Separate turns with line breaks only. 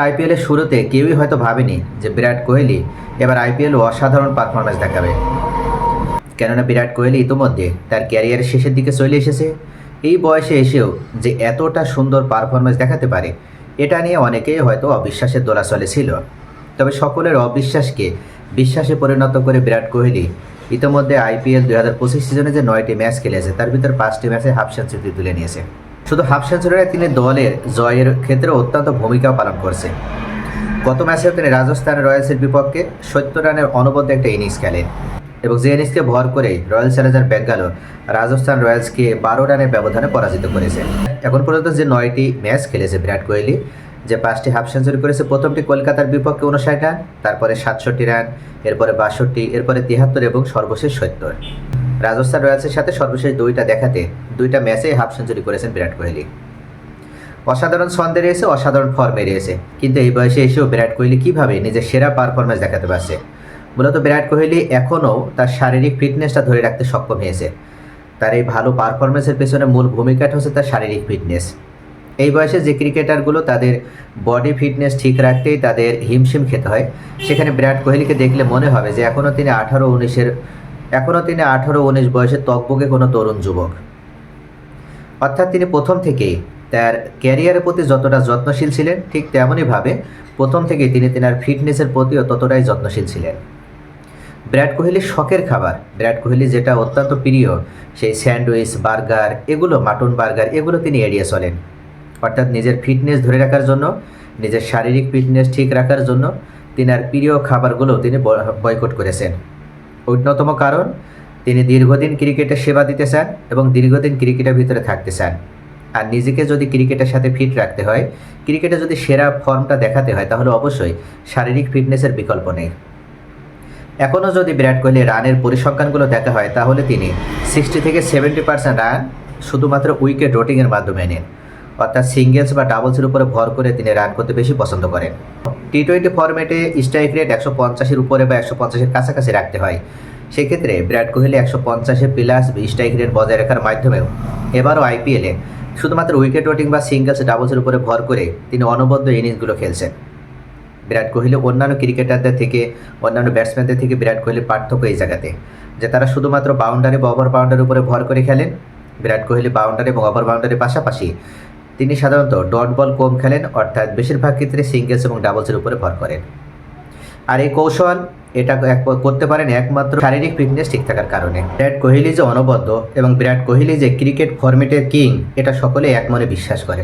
আইপিএলের শুরুতে কেউই হয়তো ভাবেনি যে বিরাট কোহলি এবার আইপিএল অসাধারণ পারফরম্যান্স দেখাবে। কেননা বিরাট কোহলি ইতিমধ্যে তার ক্যারিয়ারের শেষের দিকে চলে এসেছে। এই বয়সে এসেও যে এতটা সুন্দর পারফরম্যান্স দেখাতে পারে, এটা নিয়ে অনেকেই হয়তো অবিশ্বাসের দোলাচলে ছিল। তবে সকলের অবিশ্বাসকে বিশ্বাসে পরিণত করে বিরাট কোহলি ইতিমধ্যে আইপিএল 2025 সিজনে যে 9টি ম্যাচ খেলেছে, তার ভিতর 5টি ম্যাচে হাফ সেঞ্চুরি তুলে নিয়েছে। শুধু হাফ সেঞ্চুরিতে তিনি দলের জয়ের ক্ষেত্রে অত্যন্ত ভূমিকা পালন করছে। গত ম্যাচেও তিনি রাজস্থান রয়্যালসের বিপক্ষে 70 রানের অনবদ্য একটা ইনিংস খেলেন এবং যে ইনিংসকে ভর করেই রয়্যাল চ্যালেঞ্জার ব্যাঙ্গালোর রাজস্থান রয়্যালসকে 12 রানের ব্যবধানে পরাজিত করেছে। এখন পর্যন্ত যে 9টি ম্যাচ খেলেছে বিরাট কোহলি, যে 5টি হাফ সেঞ্চুরি করেছে, প্রথমটি কলকাতার বিপক্ষে 59 রান, তারপরে 67 রান, এরপরে 62, এরপরে 73 এবং সর্বশেষ 70। রাজস্থান রয়্যালসের সাথে সর্বশেষ 2টা দেখাতে 2টা ম্যাচে হাফ সেঞ্চুরি করেছেন বিরাট কোহলি। অসাধারণ ছন্দে রয়েছে, অসাধারণ ফর্মে রয়েছে, কিন্তু এই বয়সে এসেও বিরাট কোহলি কীভাবে নিজের সেরা পারফরম্যান্স দেখাতে পারছে? মূলত বিরাট কোহলি এখনও তার শারীরিক ফিটনেসটা ধরে রাখতে সক্ষম হয়েছে। তার এই ভালো পারফরম্যান্সের পেছনে মূল ভূমিকাটা হচ্ছে তার শারীরিক ফিটনেস। এই বয়সে যে ক্রিকেটারগুলো তাদের বডি ফিটনেস ঠিক রাখতেই তাদের হিমশিম খেতে হয়, সেখানে বিরাট কোহলিকে দেখলে মনে হবে যে এখনও তিনি 18-19 বয়সের তকবকে কোনো তরুণ যুবক। অর্থাৎ তিনি প্রথম থেকেই তার ক্যারিয়ারের প্রতি যতটা যত্নশীল ছিলেন, ঠিক তেমনইভাবে প্রথম থেকেই তিনি তেনার ফিটনেসের প্রতিও ততটাই যত্নশীল ছিলেন। বিরাট কোহলির শখের খাবার, বিরাট কোহলি যেটা অত্যন্ত প্রিয়, সেই স্যান্ডউইচ, বার্গার, এগুলো মাটন বার্গার, এগুলো তিনি এড়িয়ে চলেন। অর্থাৎ নিজের ফিটনেস ধরে রাখার জন্য, নিজের শারীরিক ফিটনেস ঠিক রাখার জন্য তিনার প্রিয় খাবারগুলো তিনি বয়কট করেছেন। অন্যতম কারণ, তিনি দীর্ঘদিন ক্রিকেটে সেবা দিতে চান এবং দীর্ঘদিন ক্রিকেটের ভিতরে থাকতে চান। আর নিজেকে যদি ক্রিকেটের সাথে ফিট রাখতে হয়, ক্রিকেটে যদি সেরা ফর্মটা দেখাতে হয়, তাহলে অবশ্যই শারীরিক ফিটনেসের বিকল্প নেই। এখনও যদি বিরাট কোহলি রানের পরিসংখ্যানগুলো দেখা হয়, তাহলে তিনি 60 থেকে 70% রান শুধুমাত্র উইকেট রোটিংয়ের মাধ্যমে নেন। অর্থাৎ সিঙ্গেলস বা ডাবলসের উপরে ভর করে তিনি রান করতে বেশি পছন্দ করেন। টি20 ফরম্যাটে স্ট্রাইক রেট 150-এর উপরে বা 150-এর কাছাকাছি রাখতে হয়। সেক্ষেত্রে Virat Kohli 150 plus strike rate বজায় রাখার মাধ্যমেও এবারও আইপিএলে শুধুমাত্র উইকেট রোটিং বা সিঙ্গেলস ডাবলসের উপরে ভর করে তিনি অনবদ্য ইনিংসগুলো খেলছেন। বিরাট কোহলি অন্যান্য ক্রিকেটারদের থেকে, অন্যান্য ব্যাটসম্যানদের থেকে বিরাট কোহলির পার্থক্য এই জায়গাতে যে তারা শুধুমাত্র বাউন্ডারি বা ওভার বাউন্ডারির উপরে ভর করে খেলেন। বিরাট কোহলি বাউন্ডারি এবং ওভার বাউন্ডারির পাশাপাশি তিনি সাধারণত ডট বল কম খেলেন, অর্থাৎ বেশিরভাগ ক্ষেত্রে সিঙ্গেলস এবং ডাবলসের উপরে ভর করেন। আর এই কৌশল এটা করতে পারেন একমাত্র শারীরিক ফিটনেস ঠিক থাকার কারণে। বিরাট কোহলি যে অনবদ্য এবং বিরাট কোহলি যে ক্রিকেট ফরম্যাটের কিং, এটা সকলেই একমনে বিশ্বাস করে।